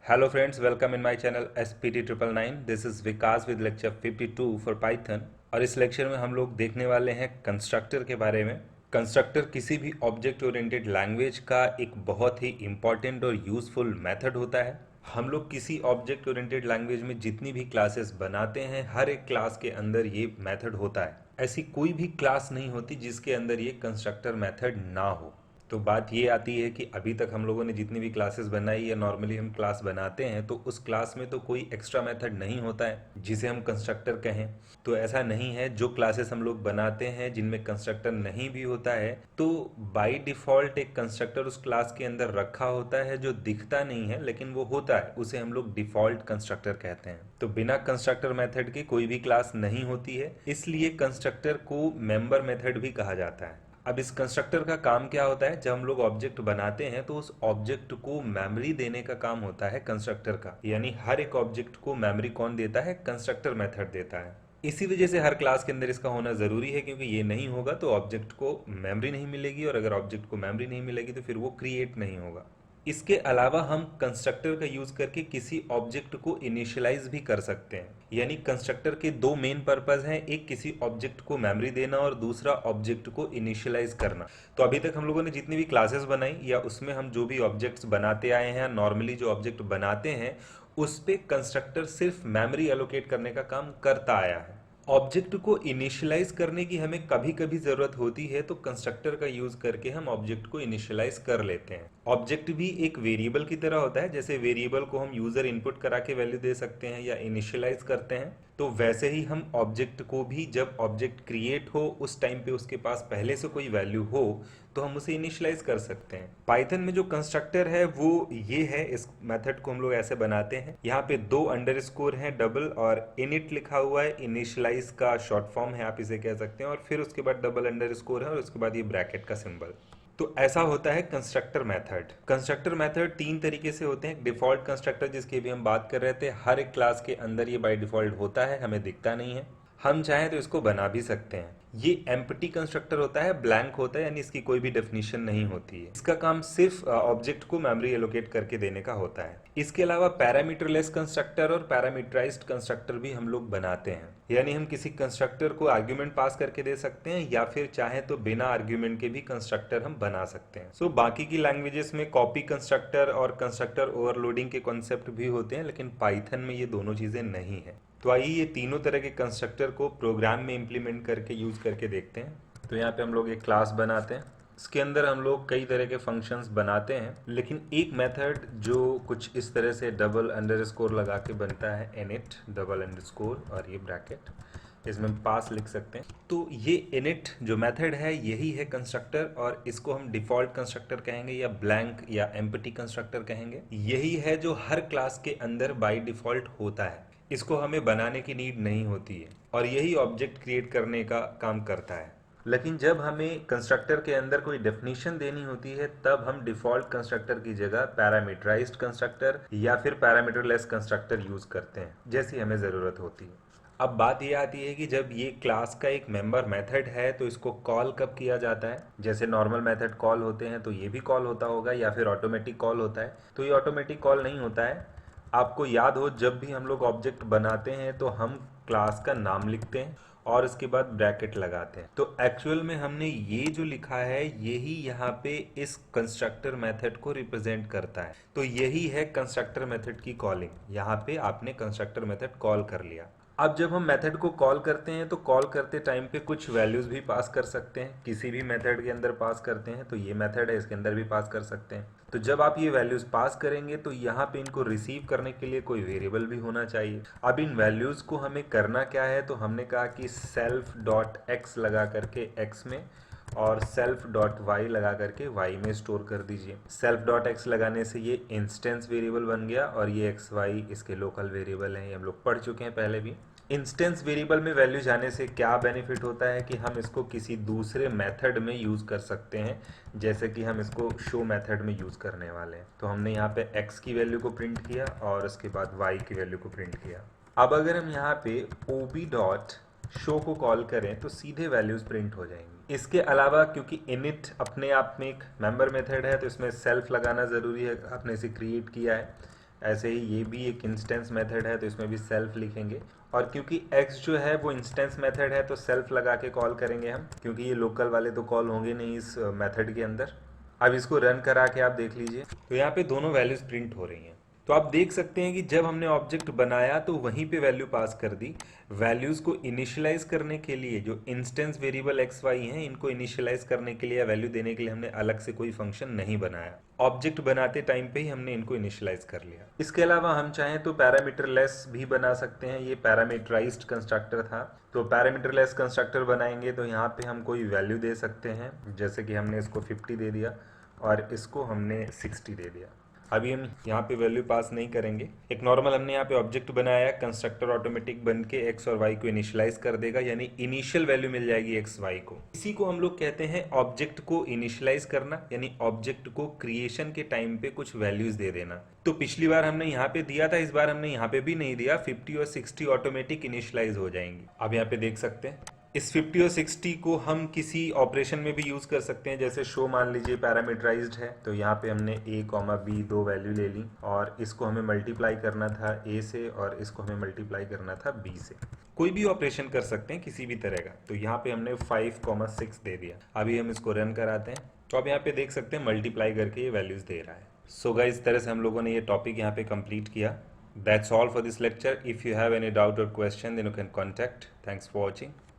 Hello friends, welcome in my channel SPT 999. This is Vikas with lecture 52 for Python। और इस lecture में हम लोग देखने वाले हैं कंस्ट्रक्टर के बारे में। कंस्ट्रक्टर किसी भी ऑब्जेक्ट ओरिएंटेड लैंग्वेज का एक बहुत ही इंपॉर्टेंट और यूजफुल मेथड होता है। हम लोग किसी ऑब्जेक्ट ओरिएंटेड लैंग्वेज में जितनी भी क्लासेस बनाते हैं, हर एक क्लास के अंदर ये मेथड होता है। ऐसी कोई भी क्लास नहीं होती जिसके अंदर ये कंस्ट्रक्टर मेथड ना हो। तो बात ये आती है कि अभी तक हम लोगों ने जितनी भी क्लासेस बनाई या नॉर्मली हम क्लास बनाते हैं, तो उस क्लास में तो कोई एक्स्ट्रा मेथड नहीं होता है जिसे हम कंस्ट्रक्टर कहें। तो ऐसा नहीं है, जो क्लासेस हम लोग बनाते हैं जिनमें कंस्ट्रक्टर नहीं भी होता है, तो बाय डिफ़ॉल्ट एक कंस्ट्रक्टर उस क्लास के अंदर रखा होता है जो दिखता नहीं है लेकिन वो होता है, उसे हम लोग डिफ़ॉल्ट कंस्ट्रक्टर कहते हैं। तो बिना कंस्ट्रक्टर मेथड के कोई भी क्लास नहीं होती है, इसलिए कंस्ट्रक्टर को मेंबर मेथड भी कहा जाता है। अब इस कंस्ट्रक्टर का काम क्या होता है, जब हम लोग ऑब्जेक्ट बनाते हैं तो उस ऑब्जेक्ट को मेमोरी देने का काम होता है कंस्ट्रक्टर का। यानी हर एक ऑब्जेक्ट को मेमोरी कौन देता है? कंस्ट्रक्टर मेथड देता है। इसी वजह से हर क्लास के अंदर इसका होना ज़रूरी है, क्योंकि ये नहीं होगा तो ऑब्जेक्ट को मेमोरी नहीं मिलेगी, और अगर ऑब्जेक्ट को मेमोरी नहीं मिलेगी तो फिर वो क्रिएट नहीं होगा। इसके अलावा हम कंस्ट्रक्टर का यूज करके किसी ऑब्जेक्ट को इनिशियलाइज भी कर सकते हैं। यानी कंस्ट्रक्टर के दो मेन पर्पस हैं, एक किसी ऑब्जेक्ट को मेमोरी देना और दूसरा ऑब्जेक्ट को इनिशियलाइज करना। तो अभी तक हम लोगों ने जितनी भी क्लासेस बनाई या उसमें हम जो भी ऑब्जेक्ट्स बनाते आए हैं, नॉर्मली जो ऑब्जेक्ट बनाते हैं उस पे कंस्ट्रक्टर सिर्फ मेमोरी एलोकेट करने का काम करता आया है। ऑब्जेक्ट को इनिशियलाइज करने की हमें कभी कभी ज़रूरत होती है, तो कंस्ट्रक्टर का यूज़ करके हम ऑब्जेक्ट को इनिशियलाइज कर लेते हैं। ऑब्जेक्ट भी एक वेरिएबल की तरह होता है, जैसे वेरिएबल को हम यूज़र इनपुट करा के वैल्यू दे सकते हैं या इनिशियलाइज करते हैं, तो वैसे ही हम ऑब्जेक्ट को भी जब ऑब्जेक्ट क्रिएट हो उस टाइम पे उसके पास पहले से कोई वैल्यू हो तो हम उसे इनिशियलाइज कर सकते हैं। पाइथन में जो कंस्ट्रक्टर है वो ये है, इस मेथड को हम लोग ऐसे बनाते हैं। यहाँ पे दो अंडरस्कोर हैं डबल, और इनिट लिखा हुआ है, इनिशियलाइज का शॉर्ट फॉर्म है आप इसे कह सकते हैं, और फिर उसके बाद डबल अंडरस्कोर है और उसके बाद ये ब्रैकेट का सिंबल। तो ऐसा होता है कंस्ट्रक्टर मेथड। कंस्ट्रक्टर मेथड तीन तरीके से होते हैं। डिफॉल्ट कंस्ट्रक्टर जिसकी भी हम बात कर रहे थे, हर एक क्लास के अंदर ये बाय डिफॉल्ट होता है, हमें दिखता नहीं है। हम चाहें तो इसको बना भी सकते हैं। ये एम्प्टी कंस्ट्रक्टर होता है, ब्लैंक होता है, यानी इसकी कोई भी डेफिनेशन नहीं होती है। इसका काम सिर्फ ऑब्जेक्ट को मेमोरी एलोकेट करके देने का होता है। इसके अलावा पैरामीटरलेस कंस्ट्रक्टर और पैरामीटराइज्ड कंस्ट्रक्टर भी हम लोग बनाते हैं। यानी हम किसी कंस्ट्रक्टर को आर्ग्यूमेंट पास करके दे सकते हैं, या फिर चाहे तो बिना आर्ग्यूमेंट के भी कंस्ट्रक्टर हम बना सकते हैं। सो बाकी की लैंग्वेजेस में कॉपी कंस्ट्रक्टर और कंस्ट्रक्टर ओवरलोडिंग के कॉन्सेप्ट भी होते हैं, लेकिन पाइथन में ये दोनों चीज़ें नहीं है। तो आइए ये तीनों तरह के कंस्ट्रक्टर को प्रोग्राम में इम्प्लीमेंट करके यूज़ करके देखते हैं। तो यहाँ पे हम लोग एक क्लास बनाते हैं, इसके अंदर हम लोग कई तरह के फंक्शंस बनाते हैं, लेकिन एक मेथड जो कुछ इस तरह से डबल अंडरस्कोर लगा के बनता है, इनिट डबल अंडरस्कोर और ये ब्रैकेट, इसमें हम पास लिख सकते हैं। तो ये इनिट जो मेथड है यही है कंस्ट्रक्टर, और इसको हम डिफ़ॉल्ट कंस्ट्रक्टर कहेंगे या ब्लैंक या एम्प्टी कंस्ट्रक्टर कहेंगे। यही है जो हर क्लास के अंदर बाय डिफ़ॉल्ट होता है, इसको हमें बनाने की नीड नहीं होती है, और यही ऑब्जेक्ट क्रिएट करने का काम करता है। लेकिन जब हमें कंस्ट्रक्टर के अंदर कोई डेफिनेशन देनी होती है, तब हम डिफ़ॉल्ट कंस्ट्रक्टर की जगह पैरामीटराइज्ड कंस्ट्रक्टर या फिर पैरामीटरलेस कंस्ट्रक्टर यूज़ करते हैं, जैसी हमें ज़रूरत होती है। अब बात ये आती है कि जब ये क्लास का एक मेंबर मेथड है तो इसको कॉल कब किया जाता है। जैसे नॉर्मल मेथड कॉल होते हैं तो ये भी कॉल होता होगा, या फिर ऑटोमेटिक कॉल होता है। तो ये ऑटोमेटिक कॉल नहीं होता है। आपको याद हो, जब भी हम लोग ऑब्जेक्ट बनाते हैं तो हम क्लास का नाम लिखते हैं और इसके बाद ब्रैकेट लगाते हैं। तो एक्चुअल में हमने ये जो लिखा है यही यहाँ पे इस कंस्ट्रक्टर मेथड को रिप्रेजेंट करता है। तो यही है कंस्ट्रक्टर मेथड की कॉलिंग। यहाँ पे आपने कंस्ट्रक्टर मेथड कॉल कर लिया। अब जब हम मेथड को कॉल करते हैं तो कॉल करते टाइम पे कुछ वैल्यूज़ भी पास कर सकते हैं। किसी भी मेथड के अंदर पास करते हैं, तो ये मेथड है इसके अंदर भी पास कर सकते हैं। तो जब आप ये वैल्यूज़ पास करेंगे तो यहाँ पे इनको रिसीव करने के लिए कोई वेरिएबल भी होना चाहिए। अब इन वैल्यूज़ को हमें करना क्या है, तो हमने कहा कि सेल्फ डॉट एक्स लगा करके एक्स में और सेल्फ डॉट वाई लगा करके वाई में स्टोर कर दीजिए। सेल्फ डॉट एक्स लगाने से ये इंस्टेंस वेरिएबल बन गया, और ये एक्स वाई इसके लोकल वेरिएबल हैं, ये हम लोग पढ़ चुके हैं पहले भी। इंस्टेंस वेरिएबल में वैल्यू जाने से क्या बेनिफिट होता है कि हम इसको किसी दूसरे मेथड में यूज़ कर सकते हैं, जैसे कि हम इसको शो मेथड में यूज़ करने वाले हैं। तो हमने यहाँ पे x की वैल्यू को प्रिंट किया और उसके बाद y की वैल्यू को प्रिंट किया। अब अगर हम यहाँ पे ob डॉट शो को कॉल करें तो सीधे वैल्यूज़ प्रिंट हो जाएंगी। इसके अलावा क्योंकि इनिट अपने आप में एक मेंबर मेथड है, तो इसमें सेल्फ लगाना ज़रूरी है, आपने इसे क्रिएट किया है। ऐसे ही ये भी एक इंस्टेंस मेथड है, तो इसमें भी सेल्फ लिखेंगे। और क्योंकि x जो है वो इंस्टेंस मेथड है, तो सेल्फ लगा के कॉल करेंगे हम, क्योंकि ये लोकल वाले तो कॉल होंगे नहीं इस मेथड के अंदर। अब इसको रन करा के आप देख लीजिए, तो यहाँ पे दोनों वैल्यूज प्रिंट हो रही हैं। तो आप देख सकते हैं कि जब हमने ऑब्जेक्ट बनाया तो वहीं पे वैल्यू पास कर दी। वैल्यूज को इनिशियलाइज करने के लिए जो इंस्टेंस वेरिएबल एक्स वाई हैं, इनको इनिशियलाइज करने के लिए या वैल्यू देने के लिए हमने अलग से कोई फंक्शन नहीं बनाया। ऑब्जेक्ट बनाते टाइम पे ही हमने इनको इनिशियलाइज कर लिया। इसके अलावा हम चाहें तो पैरामीटर लेस भी बना सकते हैं। ये पैरामीटराइज्ड कंस्ट्रक्टर था, तो पैरामीटर लेस कंस्ट्रक्टर बनाएंगे तो यहाँ पे हम कोई वैल्यू दे सकते हैं, जैसे कि हमने इसको 50 दे दिया और इसको हमने 60 दे दिया। अभी हम यहाँ पे वैल्यू पास नहीं करेंगे। एक नॉर्मल हमने यहाँ पे ऑब्जेक्ट बनाया, कंस्ट्रक्टर ऑटोमेटिक बन के एक्स और वाई को इनिशियलाइज कर देगा, यानी इनिशियल वैल्यू मिल जाएगी एक्स वाई को। इसी को हम लोग कहते हैं ऑब्जेक्ट को इनिशियलाइज करना, यानी ऑब्जेक्ट को क्रिएशन के टाइम पे कुछ वैल्यूज दे देना। तो पिछली बार हमने यहाँ पे दिया था, इस बार हमने यहाँ पे भी नहीं दिया। 50 और 60 ऑटोमेटिक इनिशियलाइज हो जाएंगी। अब यहाँ पे देख सकते हैं इस 50 और 60 को हम किसी ऑपरेशन में भी यूज़ कर सकते हैं, जैसे शो मान लीजिए पैरामीटराइज्ड है, तो यहाँ पे हमने a, b दो वैल्यू ले ली और इसको हमें मल्टीप्लाई करना था a से और इसको हमें मल्टीप्लाई करना था b से। कोई भी ऑपरेशन कर सकते हैं किसी भी तरह का, तो यहाँ पे हमने 5, 6 दे दिया। अभी हम इसको रन कराते हैं, तो अब यहाँ पे देख सकते हैं मल्टीप्लाई करके ये वैल्यूज दे रहा है। सो गाइस, इस तरह से हम लोगों ने ये टॉपिक यहाँ पे कंप्लीट किया। That's all for this lecture. If you have any doubt or question, then you can contact. Thanks for watching.